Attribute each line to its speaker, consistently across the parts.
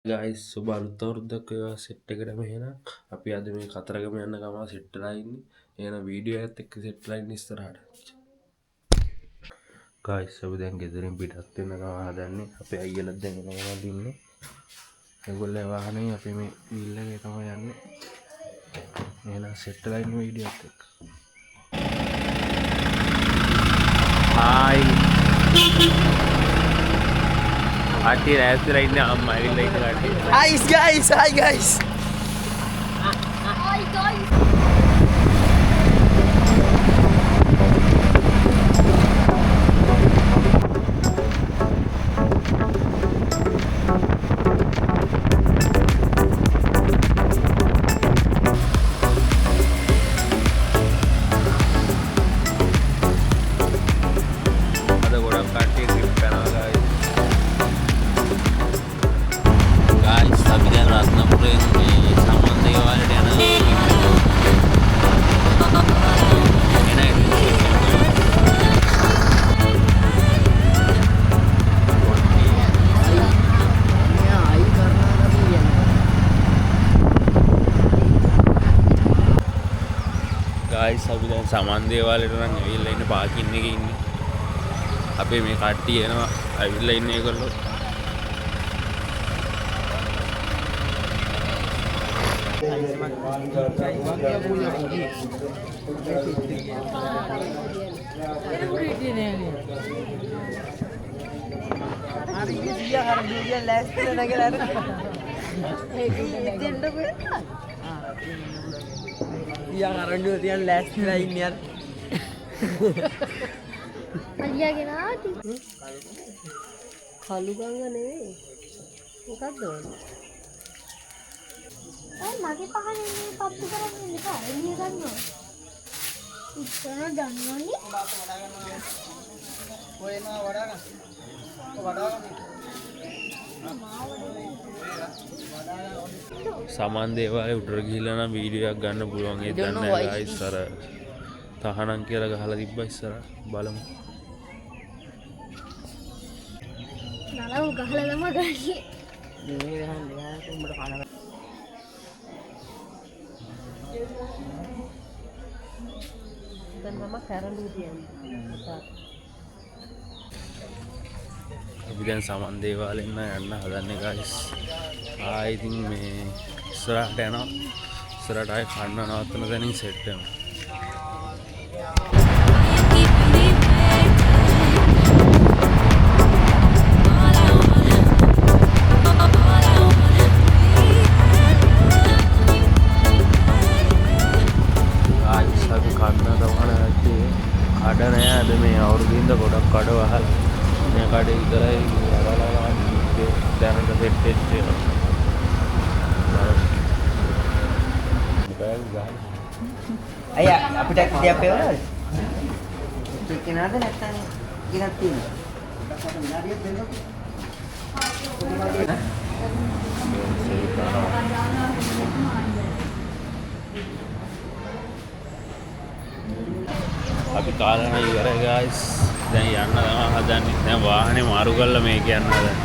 Speaker 1: Guys සුබ අලුත් අවුරුද්දක් වේවා සෙට් එකට මෙහෙනම් අපි අද මේ කතරගම යන ගම සෙට් වෙලා ඉන්නේ. එහෙනම් වීඩියෝ එකත් එක්ක සෙට් වෙලා ඉන්නේ ඉස්සරහට. ගයිස් අපි දැන් ගෙදරින් පිටත් වෙන ගම හදන්නේ. අපේ අයියලා දැන් එනවා දින්නේ. ඒගොල්ලෝ වාහනේ අපි මේ වීල් එකේ තමයි යන්නේ. එහෙනම් සෙට් වෙලා ඉන්න වීඩියෝ එකත් එක්ක. Hi Ati rasa lain nak amal lain lagi.
Speaker 2: Hi guys, hi guys.
Speaker 3: Hi guys.
Speaker 1: Ada orang kaki grip kana guys. Guys, අපි දැන් රත්නපුරෙන් මේ සමන්දේවාලට යන guys අපි දැන් සමන්දේවාලට නම් ඇවිල්ලා ඉන්න පාකින් එකේ ඉන්නේ. අපේ මේ කට්ටිය එනවා ඇවිල්ලා ඉන්නේ ඒගොල්ලෝ.
Speaker 3: අලියාගෙන ආටි කළු ගංග නෙවෙයි මොකක්ද වගේ මගේ පහනේ මේ පත්තු කරන්නේ එපා එළිය ගන්නවා ඉස්සර දන්නවනේ
Speaker 2: ඔයනවා වඩා
Speaker 1: සමන්දේවාලේ උඩට ගිහිල්ලා නම් වීඩියෝ එකක් ගන්න පුළුවන් ඒ දන්නේ නැහැ guys අර තහනම් කියලා ගහලා තිබ්බා ඉස්සර බලමු.
Speaker 3: නලව ගහලා තමයි ගන්නේ
Speaker 2: මේ ගහන්නේ යා උඹට කන දැන් මම කරඬු තියන්නේ
Speaker 1: අපි දැන් සමන්දේවාලෙන් යන්න හදන්නේ guys. ඉතින් මේ ඉස්සරහට යනවා. ඉස්සරහට ආයේ කන්න නවත්තන තැනින් සෙට් වෙනවා. අපි කන්න තමයි කඩ නෑ අද මේ අවුරුද්දින්ද ගොඩක් කඩ වහලා මේ කඩේ විතරයි වලලා දැනට සෙට් වෙච්ච එක.
Speaker 2: අයියා අපිට දෙයක් පෙවනවද? කෙනාද නැත්නම් ගෙනත් තියෙනවා.
Speaker 1: අපි කාලන ඉවරයි guys. දැන් යන්න තමයි හදන්නේ. දැන් වාහනේ මාරු කරලා මේක යන්න හදන්නේ.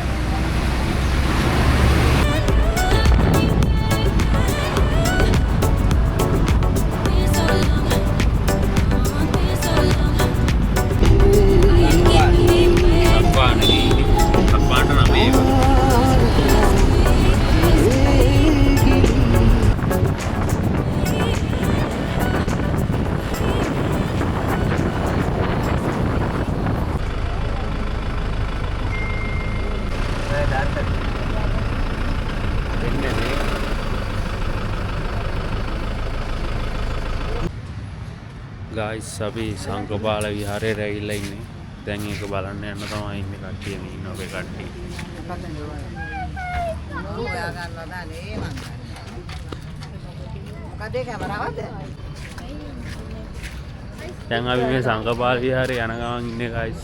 Speaker 1: guys අපි සංකපාල විහාරයට ඇවිල්ලා ඉන්නේ. දැන් ඒක බලන්න යන්න තමයි ඉන්නේ කට්ටිය මේ ඉන්න ඔබේ කට්ටිය.
Speaker 2: ඔයා ගන්නවා දානේ මං. මොකද ඒ කැමරාවද?
Speaker 1: දැන් අපි මේ සංකපාල විහාරේ යන ගමන් ඉන්නේ guys.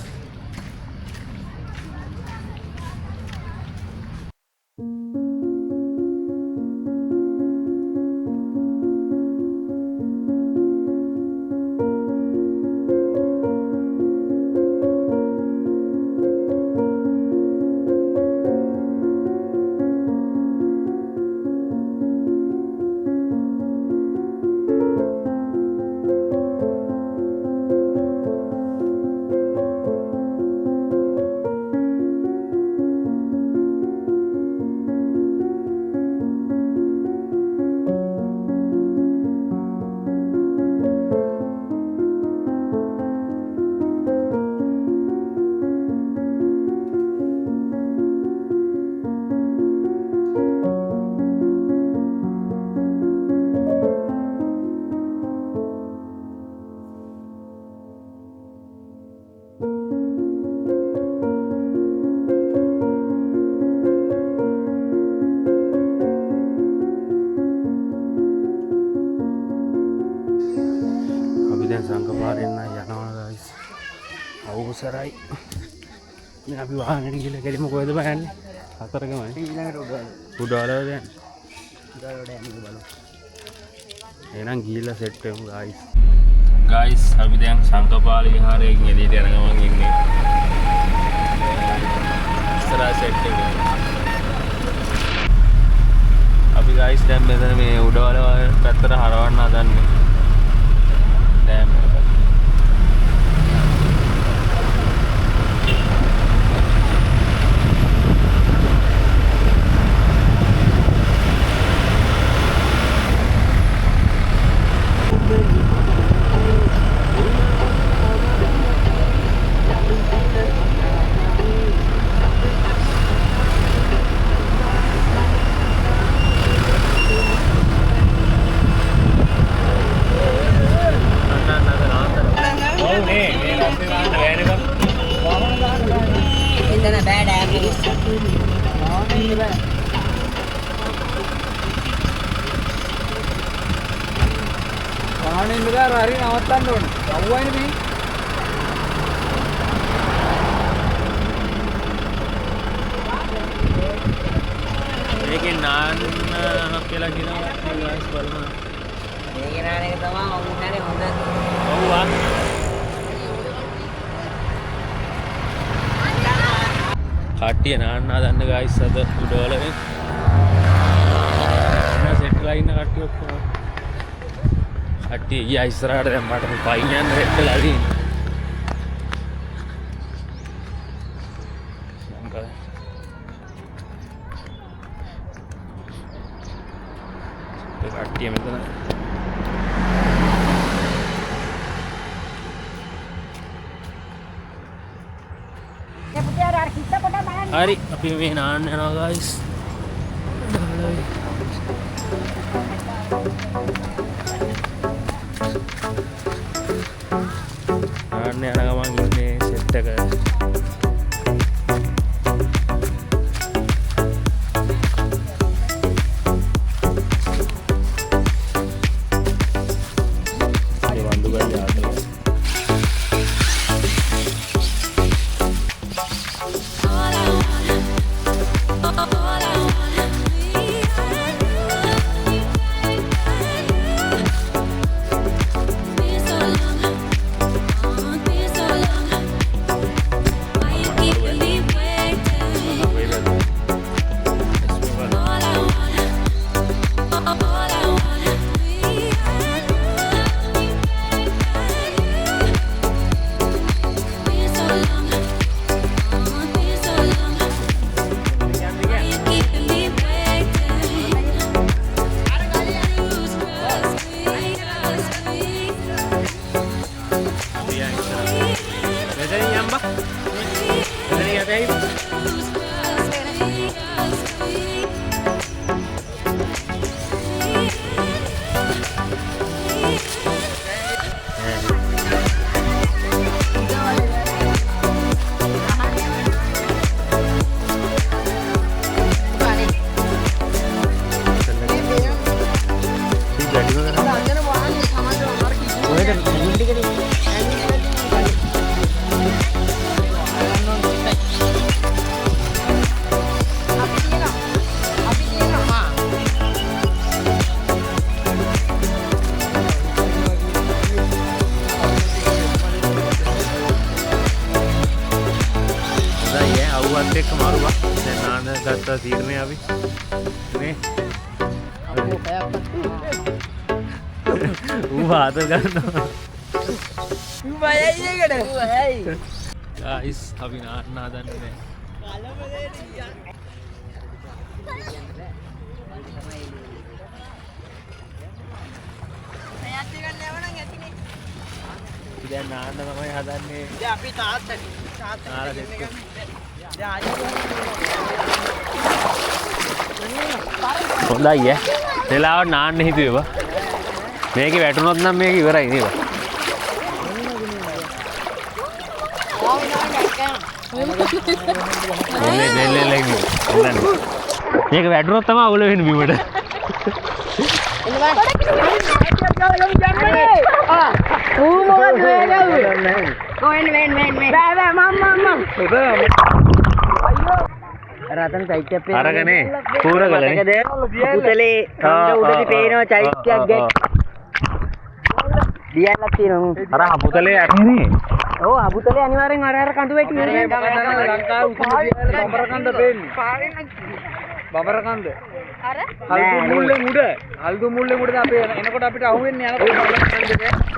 Speaker 1: දැන් සංගපාරෙන් යනවා ගයිස්. අවසරයි. දැන් අපි වාහනේට ගිහලා කෙලිම කොහෙද බයන්නේ? හතරගමයි.
Speaker 2: ඊළඟට
Speaker 1: උඩවල දැන්.
Speaker 2: උඩවලට යන්න බලමු.
Speaker 1: එහෙනම් ගිහලා සෙට් වෙමු ගයිස්. ගයිස් අපි දැන් සංගපාල විහාරයෙන් එළියට යන ගමන් ඉන්නේ. ඉස්සරහ සෙට් එක. අපි ගයිස් දැන් මෙතන මේ උඩවල පැත්තට හරවන්න හදන්නේ. ඩෑම් එක.
Speaker 2: එතන බෑ ඩෑම් එක.
Speaker 4: වාහනේ ඉඳලා හරි නවත්තන්න ඕනේ. අවුවයිනේ මේ.
Speaker 1: මේකේ නාන්න කියලා කියනවා ගයිස් බලමු.
Speaker 2: මේ ගෙනාන එක තමයි ඔවුන්ටනේ හොඳ.
Speaker 1: ඔව් ආ. කට්ටිය නාන්න හදන්න ගයිස් අද උඩවල වෙන. එන සෙට්ලා ඉන්න කට්ටිය ඔක්කොම. කට්ටිය ගියා ඉස්සරහට දැන් මට මේ පයින් යන්න රෙට්ටලා තියෙන්නේ. ඒ කට්ටිය මෙතන හරි අපි මේ නාන්න යනවා ගයිස්. නාන්න යන ගමන් ඉන්නේ සෙට් එක. ඒ වන්දු ගල් යාත්‍රා එක්ක මාරුවා. දැන් නාන්න ගත්තා තීරණය අපි. නේ. ඌ ආතල් ගන්නවා.
Speaker 2: ඌ බයයි ඒකට. ඌ ඇයි?
Speaker 1: ගයිස් අපි නාන්න හදන්නේ නැහැ.
Speaker 2: කලබලෙට ගියා. එයාත් ගන්න යවනම් ඇතිනේ.
Speaker 1: දැන් නාන්න තමයි හදන්නේ.
Speaker 2: දැන් අපි තාත්තට
Speaker 1: නාලා
Speaker 2: දෙන්න
Speaker 1: දෙන්න. හොඳයි ඈ. වෙලාවට නාන්න හිතුවේ බා. මේකේ වැටුනොත් නම් මේක ඉවරයි නේද? මේක වැටුනොත් තමයි අවුල වෙන්නේ බිමට.
Speaker 2: ඌ මොකද මේ ගාවේ? කොහෙන් මේ බෑ මම රතන චෛත්‍යයක් පේනවා.
Speaker 1: අරගනේ කූරගලනේ.
Speaker 2: පුතලේ කඳ උඩදී පේනවා චෛත්‍යයක් ගැක්. දියල්ලක් තියෙනවා.
Speaker 1: අර හපුතලේ යන්නේ.
Speaker 2: ඔව් අබුතලේ අනිවාර්යෙන් අර කඳු වැටි නේ.
Speaker 4: ලංකාවේ උතුම් දියල බඹරකන්ද පේන්නේ. බඹරකන්ද.
Speaker 3: අර
Speaker 4: හල්දු මුල්ලෙන් උඩ. හල්දු මුල්ලෙන් උඩ අපි එනකොට අපිට අහුවෙන්නේ යනකොට.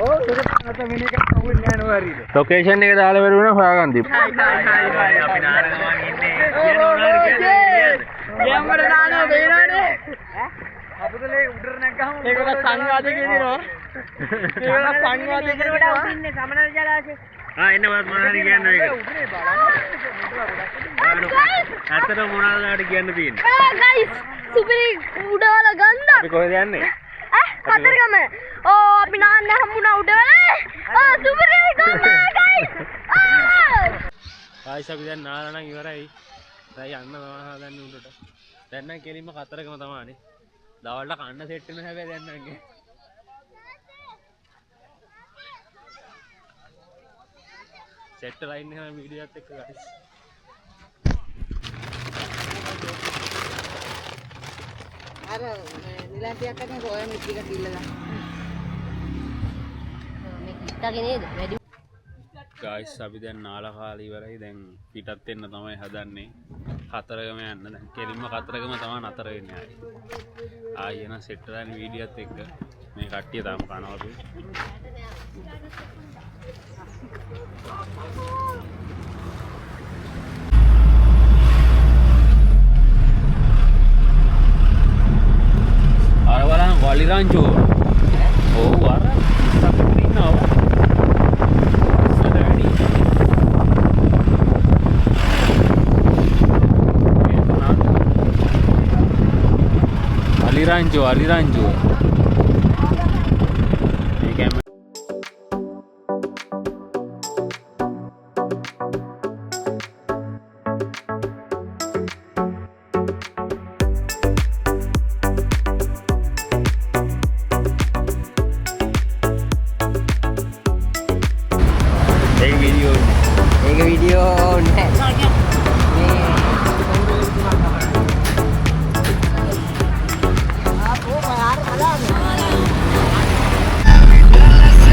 Speaker 4: ඔව් ඒක නැත මිනිහ එකක් අහුවෙන්නේ නැහැ නෝ හරියට.
Speaker 1: ලොකේෂන් එක දාලා බැලුවනම් හොයාගන්න දීප.
Speaker 2: අපි නාරගමන් ඉන්නේ. ගෑම්වල නානවා පේනවනේ.
Speaker 4: අපතලේ උඩට නැග්ගහම
Speaker 2: මේක සංවාදයේ කියනවා. මේක සංවාදයේ කියනවා. ඉන්නේ සමනල ජලාශය.
Speaker 1: එන්න මොනවද කියන්නේ ඒක?
Speaker 4: උඩනේ බලන්න.
Speaker 1: ඇත්තට මොනවද කියන්න තියෙන්නේ?
Speaker 3: ගයිස් සුපිරි උඩවල ගන්ද
Speaker 1: අපි කොහෙද යන්නේ?
Speaker 3: කතරගම අපි නාන්න හම්බුණා උඩවල සුපිරි ගන්න ගයිස්
Speaker 1: ආයිස් අපි දැන් නාලා නම් ඉවරයි. දැන් යන්න තමයි හදන්නේ උඩට. දැන් නම් කෙලින්ම කතරගම තමානේ. දවල්ට කන්න සෙට් වෙන හැබැයි දැන් නම් ගේ. සෙට් වෙලා ඉන්නේ හැම වීඩියෝ එකත් එක්ක ගයිස්.
Speaker 2: අර නිලාන්තියක් අතන ඔය මිටි එක කිල්ලලා.
Speaker 3: මේ කිට්ටගේ නේද වැඩි
Speaker 1: ගයිස් අපි දැන් නාලා කාලේ ඉවරයි. දැන් පිටත් වෙන්න තමයි හදන්නේ. කතරගම යන්න. දැන් කෙලින්ම කතරගම තමයි නතර වෙන්නේ ආයේ. ආයෙ එන සෙට් වෙලා ඉන්න වීඩියෝත් එක්ක මේ කට්ටිය තාම කනවලු. අර බලන්න වලිරංචෝ. ඔව් අර අපිට ඉන්නවා. සදවැඩි. අලිරංචෝ. මේ කැම
Speaker 2: ඒක වීඩියෝ නැහැ.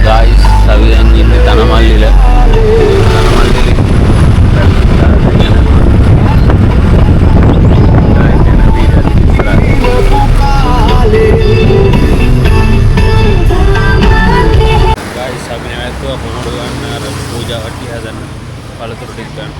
Speaker 1: guys අපි දැන් ඉන්නේ තනමල්ලිල. guys අපි නැවතුවා කොහොමද ගන්න අර පූජා කට්ටිය හදන්න පළතුරු ටික ගන්න.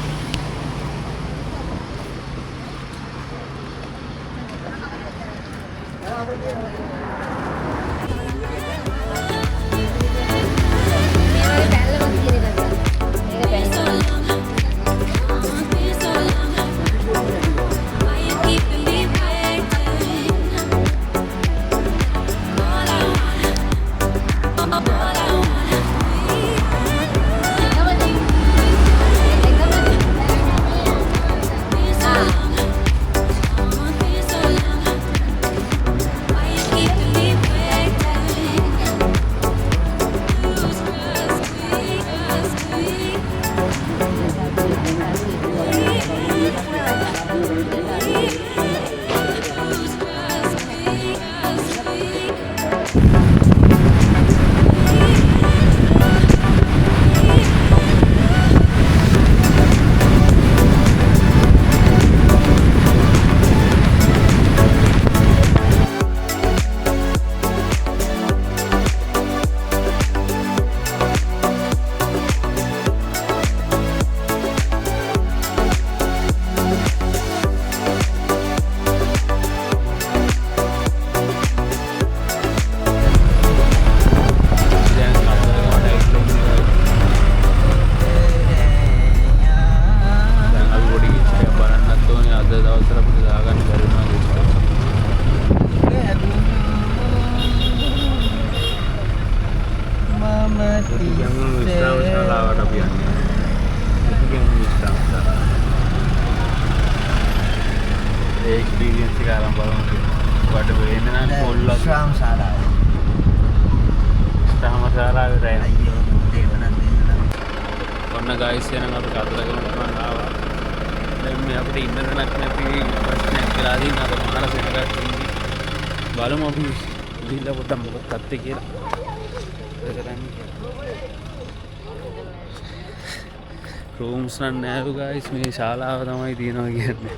Speaker 1: ඔන්න ගයිස් එහෙනම් අපි කතරගම ගමන් ආවා. දැන් මේ අපිට ඉන්න තැනක් නැති ප්‍රශ්නයක් වෙලා තියෙන අර මාන සෙනගක් ඉන්නේ. බලමු අපි ගිහිල්ලා පොඩ්ඩක් මොකක්ද තත්ත්වය කියලා. ඒක කරන්නේ. රූම්ස් නම් නෑලු ගයිස් මේ ශාලාව තමයි තියෙනවා කියන්නේ.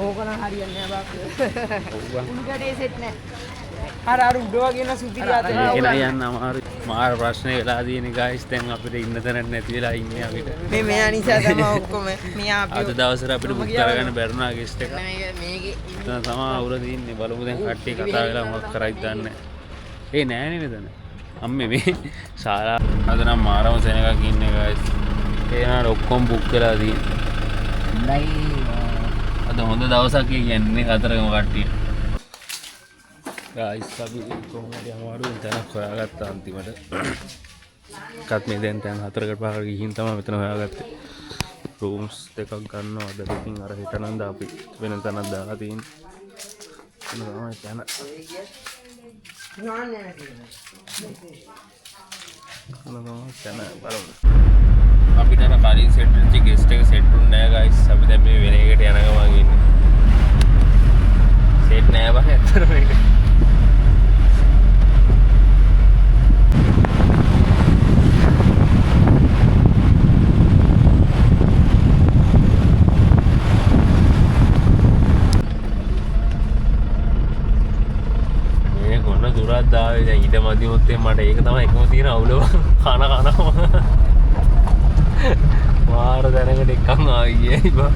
Speaker 2: ඕකනම් හරියන්නේ නැහැ බාක්. උඩටේ සෙට් නැහැ. අර උඩ වගේ න සුපිරි අතේ.
Speaker 1: ඒක නෑ යන්න අමාරුයි. මාර ප්‍රශ්නේ වෙලා තියෙන්නේ ගයිස්. දැන් අපිට ඉන්න තැනක් නැති වෙලා ඉන්නේ අපිට.
Speaker 2: මේ මෙයා නිසා තමයි ඔක්කොම. මෙයා අපි
Speaker 1: අද දවසට අපිට බුක් කරගන්න බැරුණා ගෙස්ට් එක.
Speaker 2: මේකේ
Speaker 1: තමයි අවුල තියෙන්නේ. බලමු දැන් කට්ටිය කතා වෙලා මොකක් කරයිද දන්නේ නැහැ. ඒ නෑනේ මෙතන. අම්මේ මේ ශාලා අද නම් මාරම සෙනගක් ඉන්නේ ගයිස්. ඒ නාර ඔක්කොම බුක් වෙලා තියෙන්නේ. අද හොඳ දවසක් කියන්නේ කතරගම කට්ටිය. ගයිස් අපි කොහොමද අමාරුවෙන් තැනක් හොයාගත්තා අන්තිමට. කත් මේ දැන් තැන් 4කට 5කට ගිහින් තමයි මෙතන හොයාගත්තේ. රූම්ස් දෙකක් ගන්නවා අද දෙකින් අර හිටනන්ද අපි වෙන තැනක් දාලා තියෙන්නේ. එතන තමයි තැන. අපිට කලින් සෙට් වෙච්ච ගෙස්ට් එක සෙට් වුණේ නැහැ ගයිස්. අපි දැන් මේ වෙන එකට යන ගමන් ඉන්නේ. සෙට් නෑ බං ඇත්තට මේක. මේ කොන්න දුරක් දාවේ දැන් ඊට මදිමොත් මට ඒක තමයි එකම තියෙන අවුල. කනවා මාර දැනකට එකක් ආගියයි බං.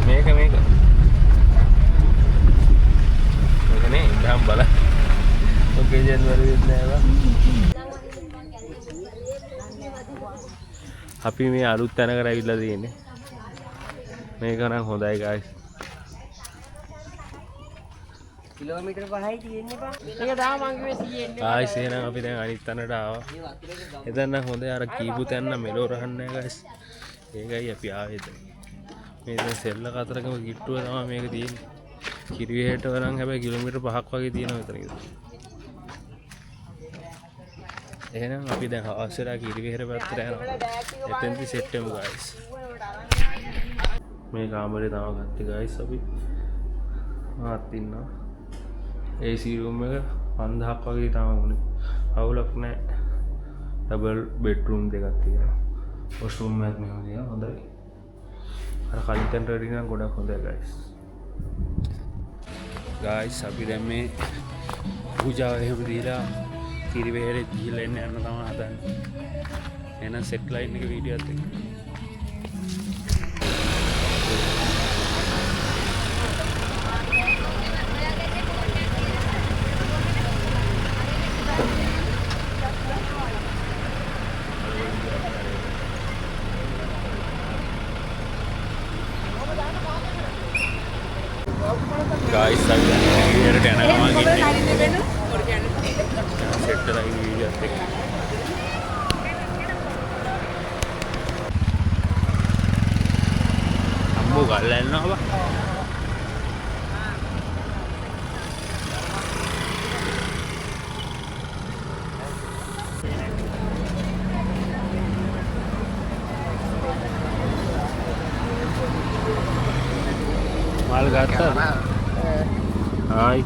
Speaker 1: මේක මේකනේ ඉඳන් බල ඔකේජන් වල වෙන්නේ නැහැ. අපි මේ අලුත් තැනකට ඇවිල්ලා තියෙන්නේ. මේක නම් හොඳයි guys.
Speaker 2: කිලෝමීටර් 5යි තියෙන්නේ බං. ඒක තමයි මං කිව්වේ 100 එන්නේ.
Speaker 1: guys එහෙනම් අපි දැන් අනිත් තැනට ආවා. එතන නම් හොඳයි අර කීපු තැන නම් මෙලෝ රහන්නේ guys. ඒකයි අපි ආවේ දැන්. මේ දැන් සෙල්ල කතරගම ගිට්ටුව තමයි මේක තියෙන්නේ. කිරිවෙහෙට වරන් හැබැයි කිලෝමීටර් 5ක් වගේ තියෙනවා මෙතන ඉතින්. එහෙනම් අපි දැන් හවසට කිරිවෙහෙර පැත්තට යනවා. එතෙන්දි සෙට් වෙමු guys. මේ කාමරේ තමයි ගත්තේ guys අපි. මාත් ඉන්නවා. AC room එක 5000ක් වගේ තමයි වුනේ. අවුලක් නැහැ. ඩබල් බෙඩ්රූම් දෙකක් තියෙනවා. වොෂ්රූම් එකක් මෙහෙම තියෙනවා හොඳයි. අර කලින් තැනට වඩා නම් ගොඩක් හොඳයි guys. guys අපි දැන් මේ පූජාව එහෙම දීලා කිරිවෙහෙරේ ගිහලා එන්න යන්න තමයි හදන්නේ. එහෙනම් සෙට් ලයින් එක වීඩියෝත් එක්ක. guys අපි ඊට යන ගමන් ඉන්නේ සෙට් කරලා වීඩියෝත් එක්ක. අම්මෝ ගල්ලා යනවා බා. माल गाता हाय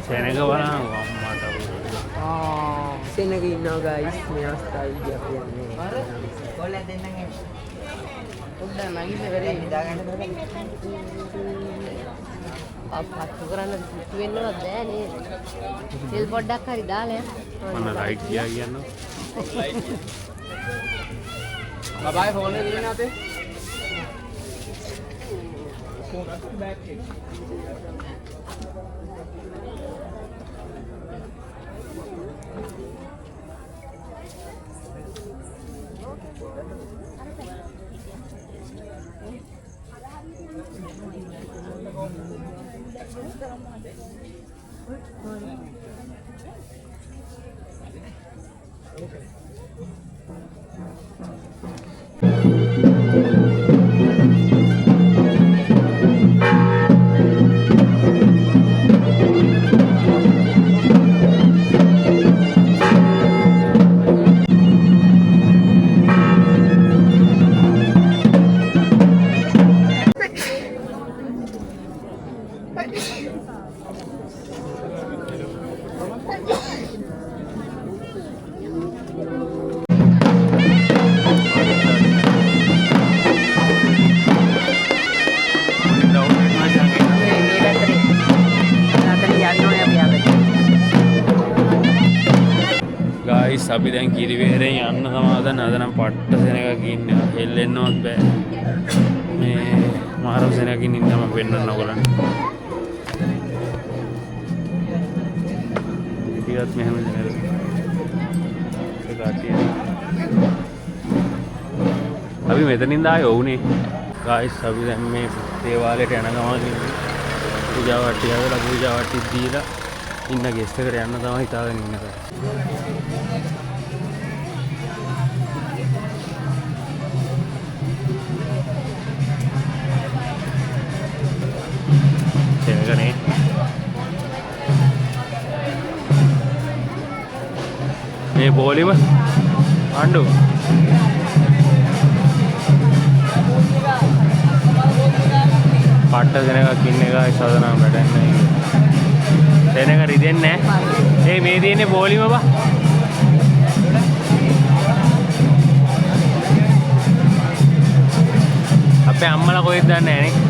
Speaker 1: सेने का वाला
Speaker 2: සෙනග ඉන්නවා guys මේ අවස්ථාවේදී අපි යන්නේ. කොල්ල දෙන්නගේ. උඩ නැගින්න වෙලේ ඉඳා ගන්න බෑ. අප්පත් කරන්න පිටු වෙන්නවත් බෑ නේද? තෙල් පොඩ්ඩක් හරි දාලා
Speaker 1: මම ලයිට් ගියා කියනවා.
Speaker 4: බබායි ෆෝන් එක දෙන්න අපේ.
Speaker 1: ගයිස් අපි දැන් කිරිවේරෙන් යන්න සමාදන් අදනම් පට්ට සෙනගක් ඉන්නවා හෙල්ලෙන්නවත් බෑ මේ මාරම් සෙනගකින් ඉන්න මම පෙන්නන්න ඔයගලන්ට ටිකක් මෙහෙම දෙනවා ඒක අටිය අපි මෙතනින් ආයේ වුණේ ගයිස් අපි දැන් මේ දේවාලයට යන ගමන් පූජා වට්ටිය හදලා පූජා වට්ටි දීලා ඉන්න ගෙස්ට් එකට යන්න තමයි හිතාගෙන ඉන්නේ නේ මේ බෝලිම අඬු පට්ට දෙනකක් ඉන්න එකයි සදනම් වැඩන්නේ දෙනක රිදෙන්නේ නැහැ ඒ මේ තියෙන්නේ බෝලිම බා අපේ අම්මලා කොහෙද දන්නේ නැහැ නේ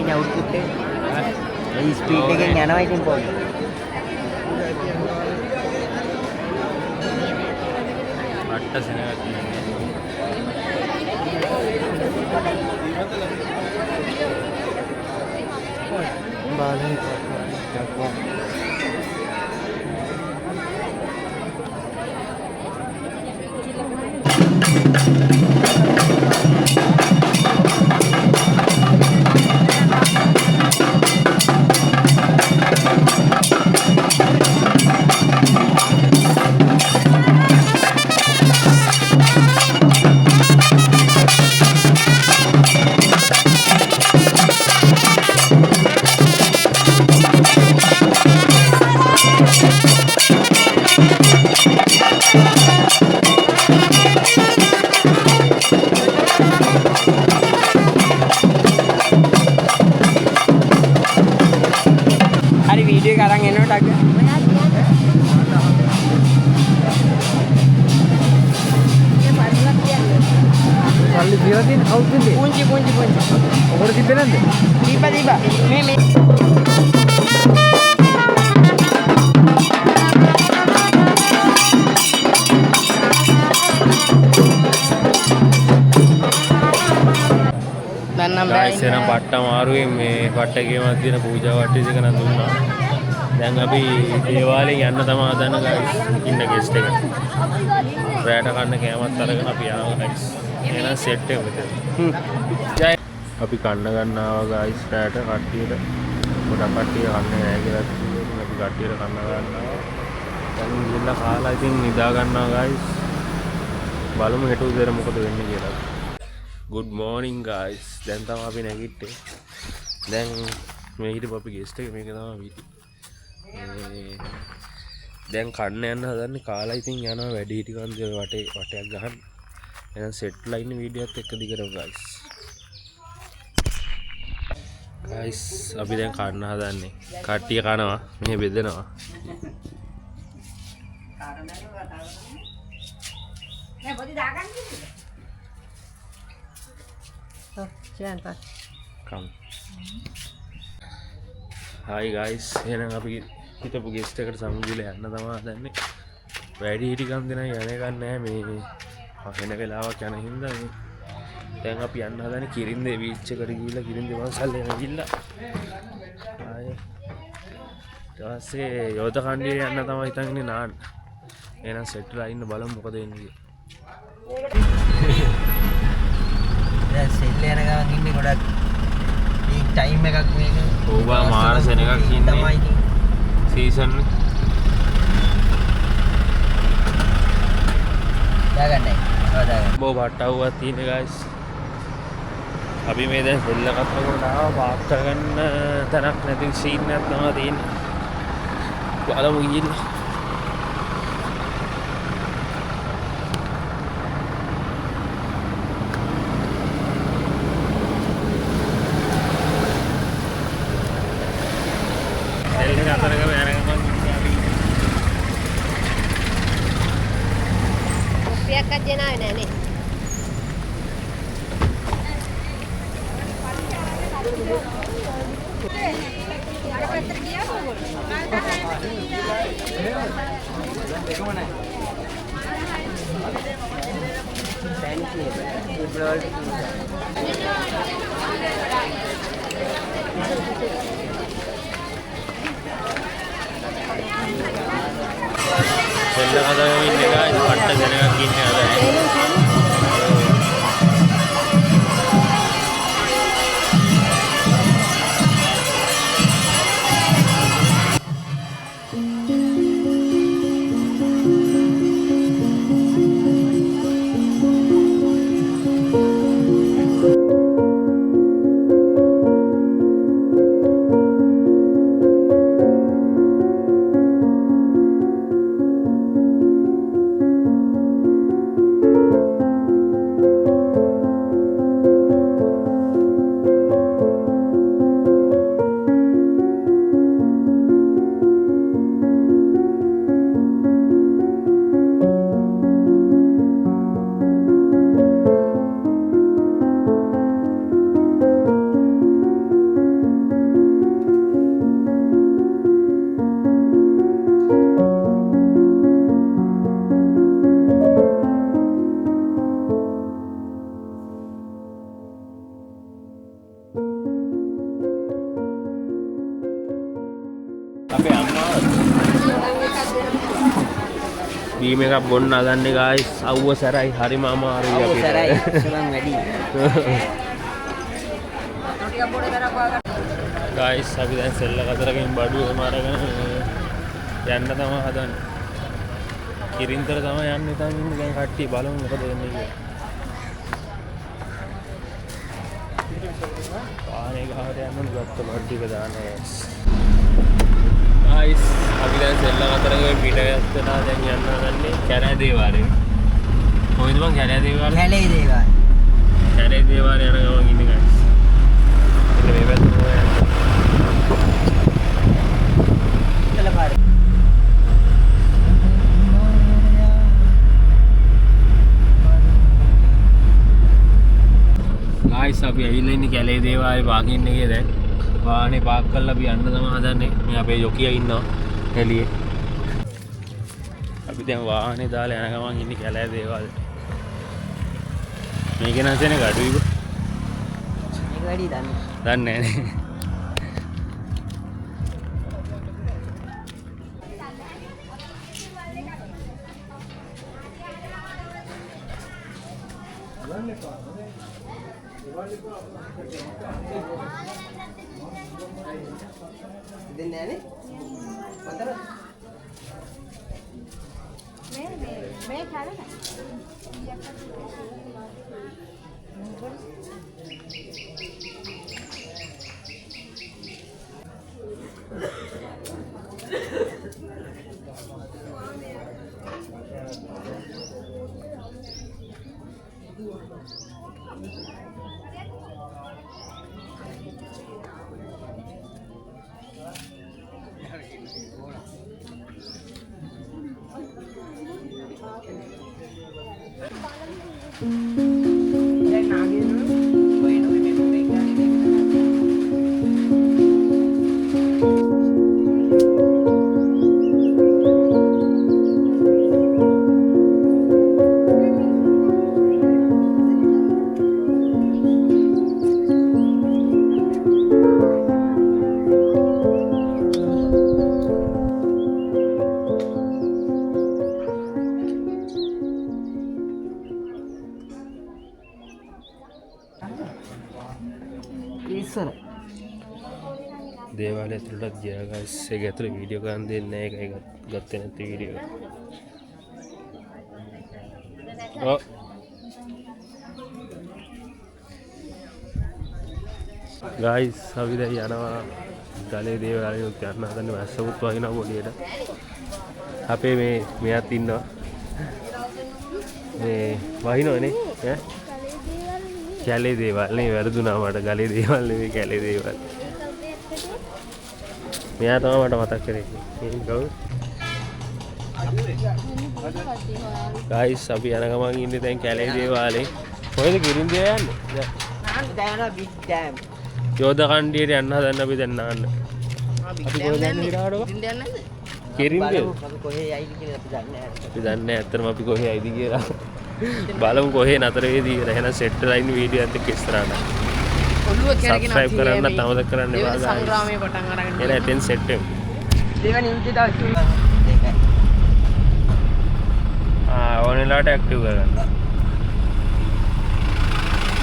Speaker 2: ini output ini speed එකෙන් යනවා ඉතින් පොඩි
Speaker 1: පට්ට සෙනගක්
Speaker 2: බාලේ video karang eno tak Salli dia din out din punji over di benande tiba me
Speaker 1: guys එන පට්ට මාරුවේ මේ පට්ටගේ මැදින පූජා වට්ටි දෙක නම් දුන්නා. දැන් අපි දේවාලෙන් යන්න තමයි හදන guys ඉන්න ගෙස්ට් එක. රැට කන්න කෑමත් අරගෙන අපි යනවා guys. එහෙනම් සෙට් එක මෙතන. අපි කන්න ගන්නවා guys රැට කට්ටියට. පොඩක් කට්ටිය කන්නේ නැහැ කියලා කිව්වොත් අපි කට්ටියට කන්න ගන්නවා. දැන් ගිහලා කාලා ඉතින් නිදා ගන්නවා guys. බලමු හෙට උදේට මොකද වෙන්නේ කියලා. Good morning guys. දැන් තමයි අපි නැගිට්ටේ. දැන් මේ හිටපු අපි ගෙස්ට් එක මේක තමයි වීඩියෝ. දැන් කන්න යන්න හදන්නේ කාලා ඉතින් යනවා වැඩි හිටි කන්දේ වටයක් ගහන්න. එහෙනම් සෙට්ලා ඉන්න වීඩියෝත් එක්ක දිගටම ගයිස් අපි දැන් කන්න හදන්නේ. කට්ටිය කනවා මෙහෙ බෙදෙනවා. කම්. හායි ගයිස් එහෙනම් අපි හිටපු ගෙස්ට් එකට සමුදිලා යන්න තමයි හදන්නේ. වැඩි හිටි කම් දෙනා යන්නේ නැහැ මේ වෙන වෙලාවක් යන හින්දා මේ දැන් අපි යන්න හදන්නේ කිරින්දේ බීච් එකට ගිහිල්ලා කිරින්දේ වන්සල් එන ගිහිල්ලා ආයේ ඊට පස්සේ යෝධ කණ්ඩියේ යන්න තමයි හිතන් ඉන්නේ නාන්න. එහෙනම් සෙට්ලා ඉන්න බලමු මොකද වෙන්නේ කියලා.
Speaker 2: දැන් සෙට් යන ගමන් ඉන්නේ ගොඩක් මේ ටයිම් එකක් මේක.
Speaker 1: ඕවා මාර්ස් එකක් ඉන්නේ.
Speaker 2: තමයි ඉතින්
Speaker 1: සීසන්
Speaker 2: දාගන්නයි. ඔව් දාගන්න.
Speaker 1: බෝ බට්ටවුවක් තියෙන ගයිස්. අපි මේ දැන් සෙල්ල කතරකට ආවා පාක් කරගන්න තැනක් නැති සීන් එකක් තමයි තියෙන්නේ. බලමු ගිහින්. සෙල්ල කතරක යනගමන්
Speaker 3: රුපියක් අජ්ජනාවේ නෑනේ.
Speaker 1: සෙල්ල කතරක ඉන්නේ ගයිස් පට්ට දැනගක් ඉන්නේ අද. අපේ අම්මා බීම එකක් බොන්න හදන්නේ ගයිස්. අවුව සැරයි හරිම අමාරුයි අපිට.
Speaker 2: සරයි සරන් වැඩි.
Speaker 1: ගයිස් අපි දැන් සෙල්ල කතරකින් බඩුවේම අරගෙන යන්න තමයි හදන්නේ. කිරින්තර තමයි යන්න හිතන් ඉන්නේ. දැන් කට්ටිය බලමු මොකද වෙන්නේ කියලා. පානේ ගහට යන්න ගත්ත බඩු එක දාන්න ගයිස්. ගයිස් අපි දැන් සෙල්ල කතරගේ පිට යනවා. දැන් යන්න හදන්නේ කැරෑ දේවාලේ. කොයිද බං කැරෑ දේවාලේ?
Speaker 2: කැලේ දේවාල.
Speaker 1: කැරෑ දේවාලේ යන ගමන් ඉන්නේ ගයිස්. ඉතින් මේ පැත්තට යන්න.
Speaker 2: ඉතල පාරේ.
Speaker 1: ගයිස් අපි ඇවිල්ලා ඉන්නේ කැලේ දේවාලේ පාකින් එකේ දැන්. වාහනේ පාක් කරලා අපි යන්න තමයි හදන්නේ. මේ අපේ යොකියා ඉන්නවා එළියේ. අපි දැන් වාහනේ දාලා යන ගමන් ඉන්නේ කැලේ දේවාලේ. මේක නැසෙනේ ගඩුයි බ.
Speaker 2: මේක වැඩි දන්නේ.
Speaker 1: දන්නේ නැහැ නේ.
Speaker 2: දෙන්නේ නැනේ. මතර.
Speaker 3: මේ කලන.
Speaker 2: දැන් නාගෙන ඔය නෝ මේ මොකේ ගන්නේ ඉස්සර
Speaker 1: දේවාලය ඇතුළටත් ගියා ගයිස්. ඒක ඇතුළේ වීඩියෝ ගන්න දෙන්නේ නැහැ. ඒකයි ගත්තේ නැති වීඩියෝ. ඔව්. ගයිස් අපි දැන් යනවා ගලේ දේවාලයට යන්න හදන්නේ. වැස්සකුත් වහිනවා පොඩියට. අපේ මෙයාත් ඉන්නවා. මේ වහිනවනේ ඈ කැලේ දේවල් නේ වැරදුනා මට. ගලේ දේවල් නෙවෙයි කැලේ දේවල්. මෙයා තමයි මට මතක් කරේ. මේ කවුද? ගයිස් අපි යන ගමන් ඉන්නේ දැන් කැලේ දේවාලේ. කොහෙද කිරින්දිය යන්නේ?
Speaker 2: දැන් යනවා බිග් ඩෑම්.
Speaker 1: යෝධ කණ්ඩියට යන්න හදන්න අපි දැන් නාන්න. අපි කොහෙද යන්නේ ඊටාඩව? කිරින්දිය.
Speaker 2: අපි කොහේ යයිද කියලා අපි දන්නේ නැහැ.
Speaker 1: අපි දන්නේ නැහැ ඇත්තටම අපි කොහේ යයිද කියලා. බලමු කොහේ නතර වේද කියලා. එහෙනම් සෙට් ලයින් වීඩියෝ එකත් එක්ක ඉස්සරහට.
Speaker 2: ඔළුව කරගෙන
Speaker 1: සබ්ස්ක්‍රයිබ් කරන්න තවද කරන්න එපා.
Speaker 2: සංග්‍රාමයේ පටන් අරගෙන.
Speaker 1: එන එතෙන් සෙට් වෙමු.
Speaker 2: දෙවනි ඉන්ටි දාසු.
Speaker 1: ඕනෙලාට ඇක්ටිව් කරගන්න.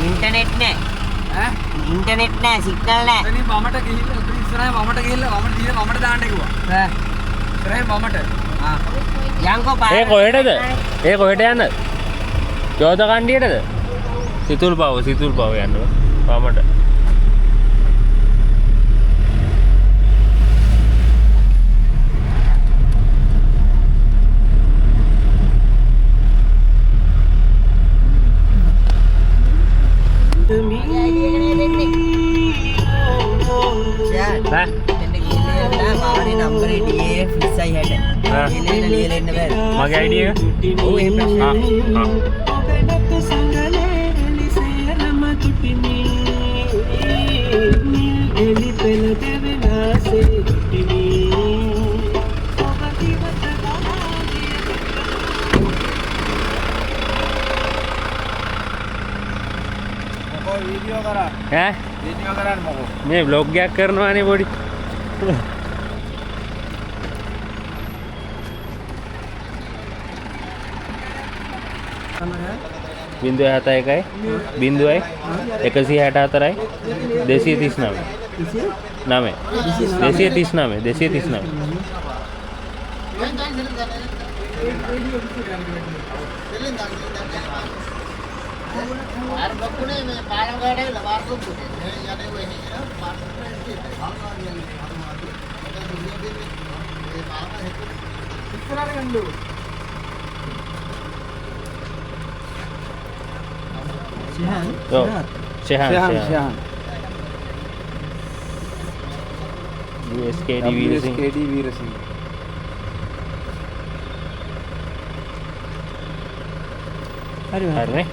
Speaker 2: ඉන්ටර්නෙට් නැහැ. ඉන්ටර්නෙට් නැහැ, සිග්නල් නැහැ.
Speaker 4: එතනින් වමට ගිහිල්ලා උඩ ඉස්සරහින් වමට ගිහිල්ලා වමට දීලා වමට දාන්න කිව්වා. ඉස්සරහින් වමට.
Speaker 2: යන්කෝ පාර.
Speaker 1: ඒ කොහෙටද? ඒ කොහෙට යන්නද? යෝධ කණ්ඩියටද? සිතුල් පව යන්න. වමට. මගේ අයිඩිය එක?
Speaker 2: ඔව් ඒ ප්‍රශ්නේ.
Speaker 1: ඈ
Speaker 4: වීඩියෝ කරන්න මොකෝ?
Speaker 1: මේ vlog එකක් කරනවානේ පොඩි. බින්දුව 71යි 0යි 164යි 239 Shehan USKD Veerasinghe හරිනේ.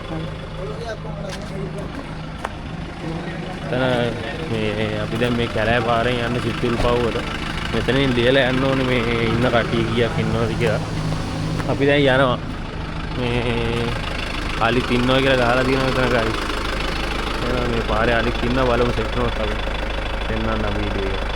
Speaker 1: මේ අපි දැන් මේ කැලෑ පාරෙන් යන්න සිතුල් පව්වට. මෙතනින් ලියලා යන්න ඕනේ මේ ඉන්න කට්ටිය කීයක් ඉන්නවද කියලා. අපි දැන් යනවා. මේ අලිත් ඉන්නවා කියලා ගහලා තියෙනවා මෙතන ගායි. එහෙනම් මේ පාරේ අලිත් ඉන්නවා බලමු සෙට් කරනවත් අපි. දෙන්නම් වීඩියෝ එක.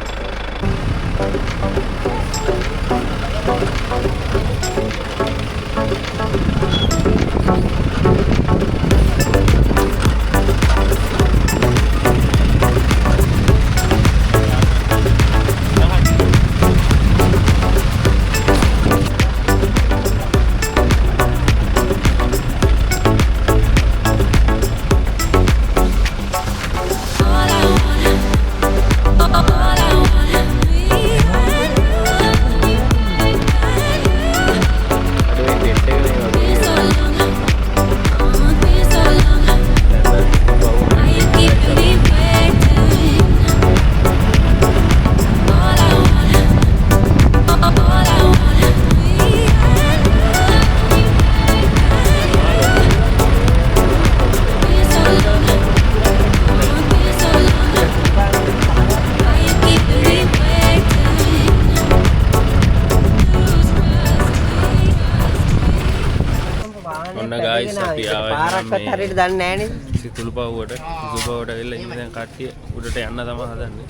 Speaker 1: guys අපි
Speaker 2: පාරක්වත් හරියට දන්නේ නැහනේ.
Speaker 1: සිතුල්පව්වට ගිහිල්ලා ඉන්නේ දැන් කට්ටිය උඩට යන්න තමයි හදන්නේ.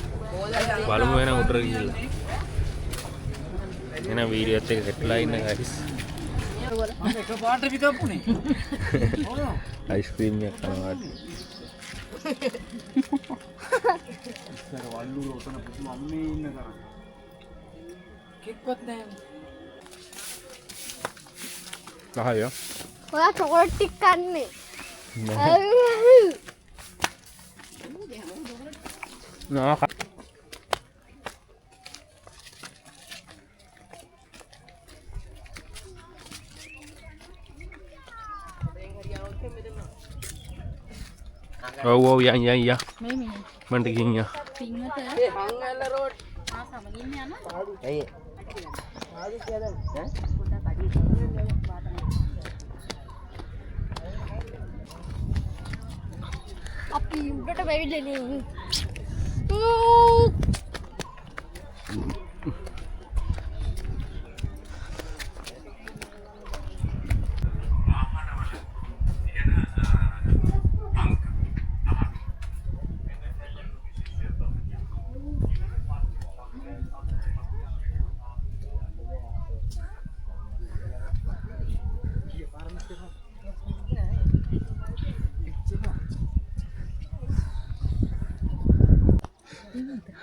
Speaker 1: බලමු වෙන උඩට ගිහිල්ලා. එන වීඩියෝත් එක සෙට්ලා ඉන්න guys.
Speaker 4: එක පාට විකප්පුනේ.
Speaker 1: අයිස්ක්‍රීම් එකක් කනවා.
Speaker 4: ඉස්සර වල්ලුර උතන පුතු අම්මේ ඉන්න කරා. කික්වත් නැහැ.
Speaker 1: ආයෝ.
Speaker 3: ඔයා චොකලට් ටික කන්නේ.
Speaker 1: නා ඔව් යන් මන්ට ගිහින් යා
Speaker 2: ඇයි?
Speaker 3: අපි උඩට වෙවිලනේ.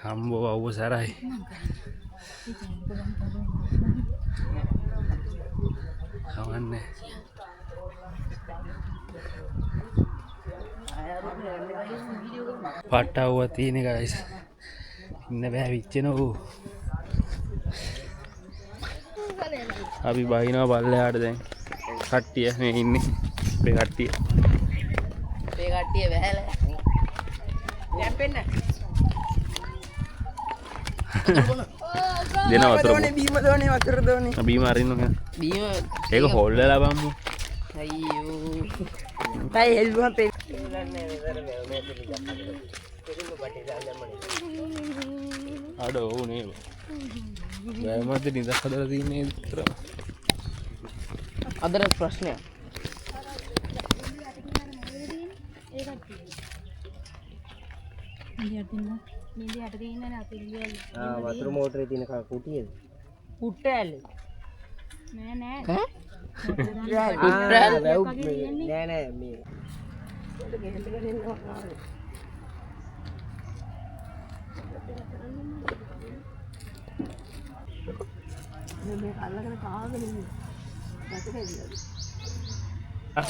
Speaker 1: හම්බෝ අවුව සරයි කවන්නේ පට්ටවුව තියෙන guys ඉන්න බෑ විච්චෙනෝ අපි බහිනවා පල්ලෙහාට දැන් කට්ටිය මේ ඉන්නේ අපේ කට්ටිය
Speaker 2: වැහැලා යැපෙන්න
Speaker 1: දෙන වතුර
Speaker 2: බීම දෝනේ වතුර දෝනේ
Speaker 1: බීම අරින්න ඕන
Speaker 2: බීම
Speaker 1: ඒක හොල්ල ලබම්මු
Speaker 2: අයියෝ තයි හෙල්ලුවා පෙන්නන්නේ
Speaker 1: අඩ ඕනේ බෑමත් නිදක් හදලා තියන්නේ විතර
Speaker 2: අදර ප්‍රශ්නයක් වතුර මෝටරේ තියෙන කුටියද? කුට්ටෑලේ. නෑ මේ.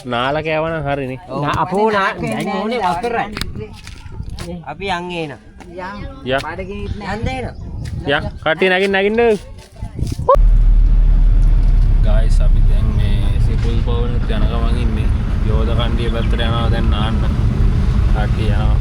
Speaker 1: නාල කෑවනම් හරිනේ.
Speaker 2: අපෝ දැන් ඕනේ වතුරයි. අපි යන් එන.
Speaker 1: යා
Speaker 2: බඩගිනිත් නෑ. යන් දෙන.
Speaker 1: යා කට්ටිය නගින්න guys අපි දැන් මේ සිපුල් පවුල් යන ගමන් ඉන්නේ යෝධ කණ්ඩිය පැත්තට යනවා දැන් නාන්න කට්ටිය යනවා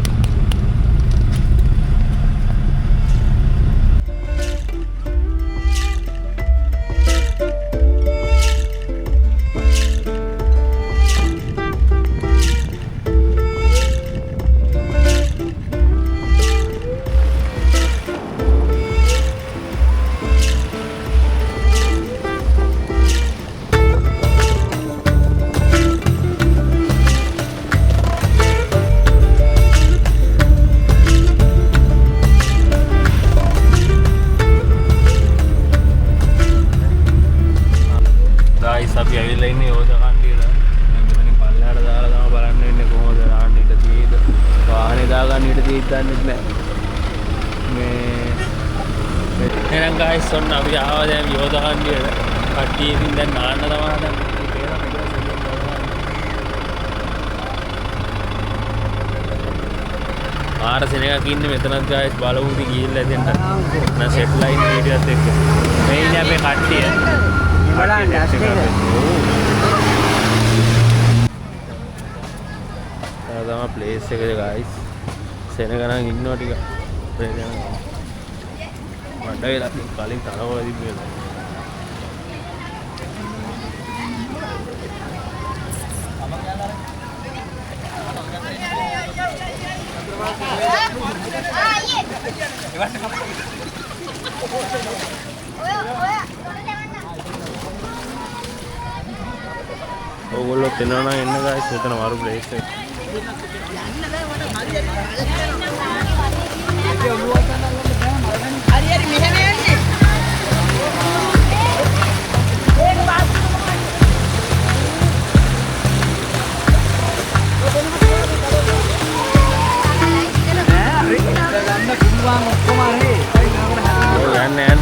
Speaker 1: අපි ඇවිල්ලා ඉන්නේ යෝධ කණ්ඩියට. දැන් මෙතනින් පල්ලෙහාට දාලා තමයි බලන්න වෙන්නේ කොහොමද දාන්න ඉඩ තියෙද. වාහනේ දාගන්න ඉඩ තියෙද්ද දන්නේ නැහැ. මේ එහෙනම් guys ඔන්න අපි ආවා දැන් යෝධ කණ්ඩියට. කට්ටිය ඉතින් දැන් නාන්න තමයි හදන්නේ. ආර සෙනගක් ඉන්නේ මෙතනත් guys බලමු ඉතින් ගිහිල්ලා එතෙන්ට. නැ සෙට් ලයින් වීඩියෝත් එක්ක. මේ ඉන්නේ අපේ කට්ටිය.
Speaker 2: බලන්න ඇස්තේ.
Speaker 1: තමයි ප්ලේස් එකේ guys. සෙනගනම් ඉන්නවා ටික. ප්‍රේතයන්. වඩ වෙලා කලින් තරවල තිබ්බේ. ඕගොල්ලෝ තෙනවා නම් එන්න ගායිස් මෙතන වරු ප්ලේස් එක. යන්න.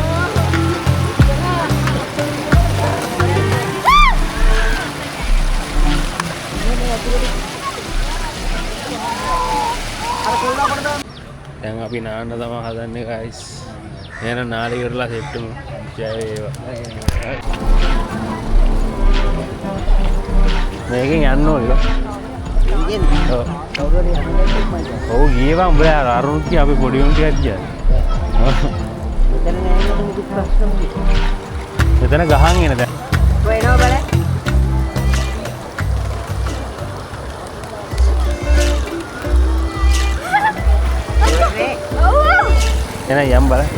Speaker 1: දැන් අපි නාන්න තමයි හදන්නේ guys. එහෙනම් නාලි කරලා සෙට් වෙමු. ජය වේවා. මේකෙන් යන්න ඕනේ. ඔව් ගියේ බං උඹලා අරුණ් කිය අපි පොඩි උන් ටිකක් ගියා. මෙතන ගහන් එන දැන්.
Speaker 2: කොහෙනව බලන්න.
Speaker 1: එන යම් බලන්න.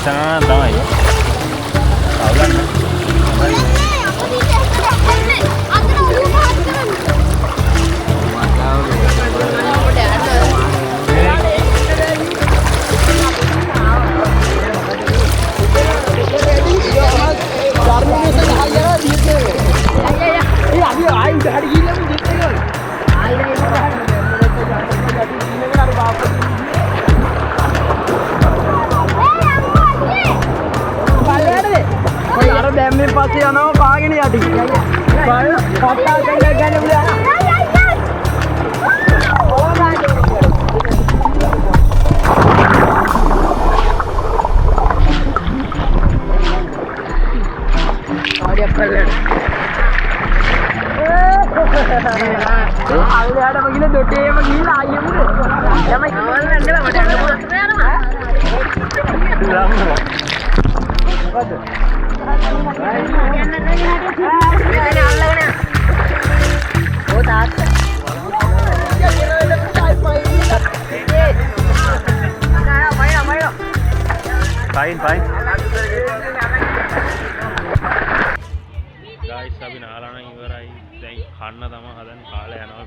Speaker 1: Sana තමයි. අවුලක්
Speaker 2: දැම්මෙන් පස්සේ යනවා කාගෙන යටි. කට්ටා දෙන්න ගන්න බුලා. ආඩියක් කරලා. ආයෙත් මගින දොටේම ගිහලා ආයෙම යමයි කවල්ලන්න බෑ මට යන්න පුළුවන් යනවා. මොකද? මෙතන අල්ලගෙන. ඕ තාත්තා.
Speaker 1: Fine. Guys, අපි නාලා නම් ඉවරයි. දැන් කන්න තමයි හදන්නේ කාලේ යනවා.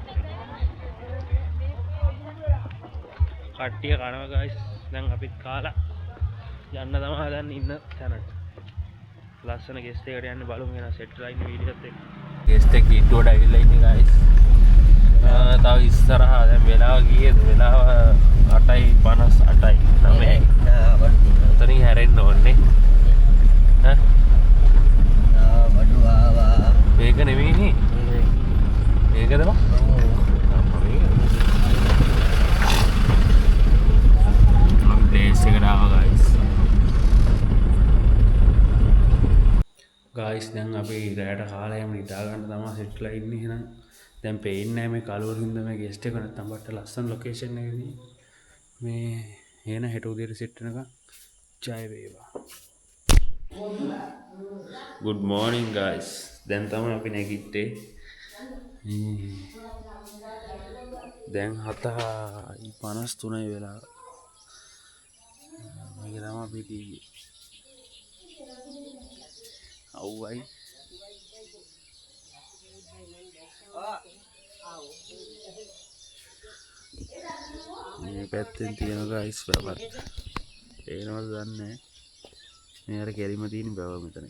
Speaker 1: කට්ටිය කනවා guys. දැන් අපිත් කාලා යන්න තමයි හදන්නේ ඉන්න තැනට. ලස්සන ගෙස්ට් එකකට යන්න බලමු වෙන සෙට් ලයින් වීඩියෝත් එක්ක. ගෙස්ට් එක ඊටුවට ඇවිල්ලා ඉන්නේ guys. තව ඉස්සරහා දැන් වෙලාව ගියේද? වෙලාව 8:58යි. 9යි. උතනින් හැරෙන්න ඕනේ. ඈ? වඩු ආවා. මේක නෙවෙයිනේ. මේකද බං? අපි ප්ලේස් එකට ආවා guys. ගායිස් දැන් අපි රැට කාලයම නිදා ගන්න තමයි සෙට්ලා ඉන්නේ. එහෙනම් දැන් පේන්නේ නැහැ මේ කලවර හින්දා මේ ගෙස්ට් එක නැත්තම් බට්ට ලස්සන ලොකේෂන් එකදී මේ එන හෙට උදේට සෙට් වෙනකම් ජය වේවා. good morning guys. දැන් තමයි අපි නැගිට්ටේ. දැන් 7:53 වෙලාව. මේක තමයි අපි තියෙන්නේ. අවුයි මේ පැත්තෙන් තියෙන ගයිස් බබත් ඒනවද දන්නේ මේ අර කෙලිම තියෙන බව මෙතන.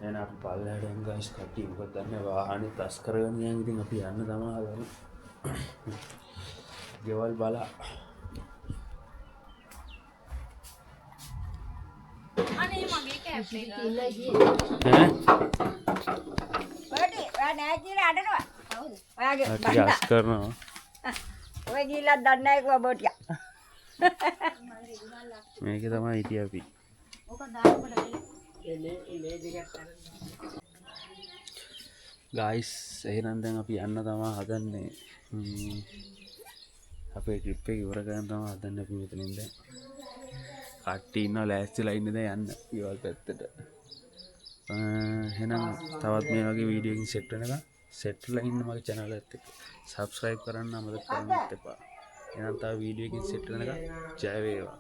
Speaker 1: එහෙනම් අපි පල්ලෙහාට යමු ගයිස්. කට්ටිය මොකද දන්නේ වාහනේ තස් කරගෙන යන් ඉතින් අපි යන්න තමයි හදන්නේ. ගෙවල් බලා
Speaker 3: අනේ මගේ කැප් එක කියලා ගියේ. බඩේ ඔයා නෑ කියලා අඬනවා. හවුද? ඔයාගේ
Speaker 1: ටිකක් කරනවා.
Speaker 3: ඔය ගිහිල්ලා දන්නේ නැහැ කිව්වා බොටියා.
Speaker 1: මේක තමයි හිටියේ අපි.
Speaker 3: ඔක දාන්න එලේ දෙකක් අරන්.
Speaker 1: ගයිස් එහෙනම් දැන් අපි යන්න තමයි හදන්නේ. අපේ ට්‍රිප් එක ඉවර කරන්න තමයි හදන්නේ අපි මෙතනින් දැන්. කට්ටිය ඉන්නවා ලෑස්තිලා ඉන්නේ දැන් යන්න ඊවල් පැත්තට. එහෙනම් තවත් මේ වගේ වීඩියෝ එකකින් සෙට් වෙනකම් सेट लाइन मग चॅनल आहेत सबस्क्राईब करा ना मदत करा ते पा यानंतर व्हिडिओ की सेट जय वेवा